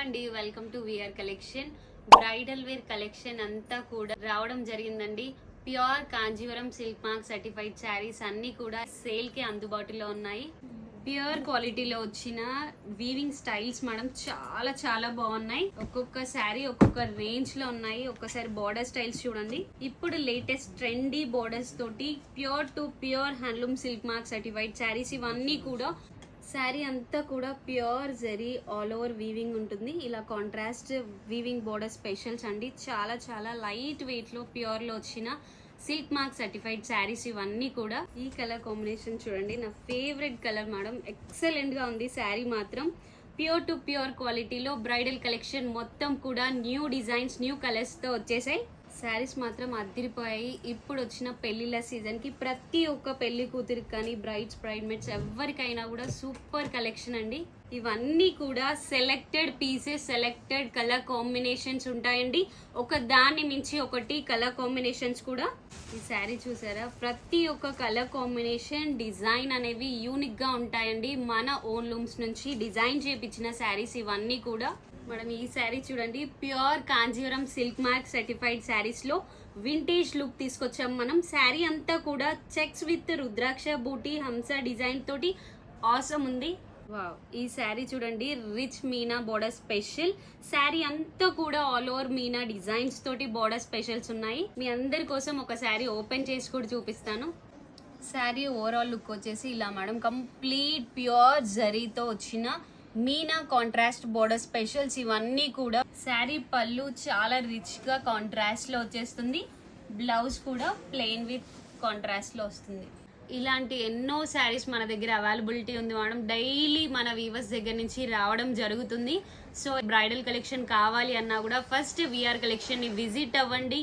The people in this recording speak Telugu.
అండి, welcome to VR collection. Bridal wear collection అంతా కూడా రావడం జరిగిందండి. Pure Kanjeevaram silk mark certified sarees అన్ని కూడా సేల్ కి అందుబాటులో ఉన్నాయి. ప్యూర్ క్వాలిటీలో వచ్చిన వీవింగ్ స్టైల్స్ మేడం చాలా చాలా బాగున్నాయి. ఒక్కొక్క శారీ ఒక్కొక్క రేంజ్ లో ఉన్నాయి. ఒక్కసారి బోర్డర్ స్టైల్స్ చూడండి. ఇప్పుడు లేటెస్ట్ ట్రెండీ బోర్డర్స్ తోటి pure to pure handloom silk mark certified saris ఇవన్నీ కూడా. శారీ అంతా కూడా pure zari all over weaving ఉంటుంది. ఇలా కాంట్రాస్ట్ వీవింగ్ బోర్డర్ స్పెషల్స్ అండి. చాలా చాలా లైట్ వెయిట్ లో ప్యూర్ లో వచ్చిన సిల్క్ మార్క్ సర్టిఫైడ్ శారీస్ ఇవన్నీ కూడా. ఈ కలర్ కాంబినేషన్ చూడండి, నా ఫేవరెట్ కలర్ మేడం. ఎక్సలెంట్ గా ఉంది శారీ మాత్రం. ప్యూర్ టు ప్యూర్ క్వాలిటీలో బ్రైడల్ కలెక్షన్ మొత్తం కూడా న్యూ డిజైన్స్ న్యూ కలర్స్ తో వచ్చేసాయి. శారీస్ మాత్రం అదిరిపోయాయి. ఇప్పుడు వచ్చిన పెళ్లిళ్ళ సీజన్ కి ప్రతి ఒక్క పెళ్లి కూతురికి కానీ బ్రైడ్స్ బ్రైడ్మేట్స్ ఎవరికైనా కూడా సూపర్ కలెక్షన్ అండి. ఇవన్నీ కూడా selected pieces, selected colour combinations ఉంటాయండి. ఒక దాన్ని మించి ఒకటి కలర్ కాంబినేషన్స్ కూడా. ఈ శారీ చూసారా, ప్రతి ఒక్క కలర్ కాంబినేషన్ డిజైన్ అనేవి యూనిక్ గా ఉంటాయండి. మన ఓన్ లూమ్స్ నుంచి డిజైన్ చేపించిన శారీస్ ఇవన్నీ కూడా. మేడం ఈ శారీ చూడండి, pure Kanjeevaram silk mark certified saris లో వింటేజ్ లుక్ తీసుకొచ్చాం మనం. శారీ అంతా కూడా చెక్స్ విత్ రుద్రాక్ష బూటీ హంస డిజైన్ తోటి ఆసమ్ ఉంది. వావ్, ఈ శారీ చూడండి, rich Meena border special. Sari అంతా కూడా ఆల్ ఓవర్ మీనా డిజైన్స్ తోటి బోర్డర్ స్పెషల్స్ ఉన్నాయి. మీ అందరి కోసం ఒక శారీ ఓపెన్ చేసి కూడా చూపిస్తాను. శారీ ఓవరాల్ లుక్ వచ్చేసి ఇలా మేడం, కంప్లీట్ ప్యూర్ జరీతో వచ్చిన మీనా కాంట్రాస్ట్ బోర్డర్ స్పెషల్స్ ఇవన్నీ కూడా. శారీ పళ్ళు చాలా రిచ్ గా కాంట్రాస్ట్ లో వచ్చేస్తుంది. బ్లౌజ్ కూడా ప్లెయిన్ విత్ కాంట్రాస్ట్ లో వస్తుంది. ఇలాంటి ఎన్నో శారీస్ మన దగ్గర అవైలబిలిటీ ఉంది మేడం. డైలీ మన వీవర్స్ దగ్గర నుంచి రావడం జరుగుతుంది. సో బ్రైడల్ కలెక్షన్ కావాలి అన్నా కూడా ఫస్ట్ విఆర్ కలెక్షన్ ని విజిట్ అవ్వండి.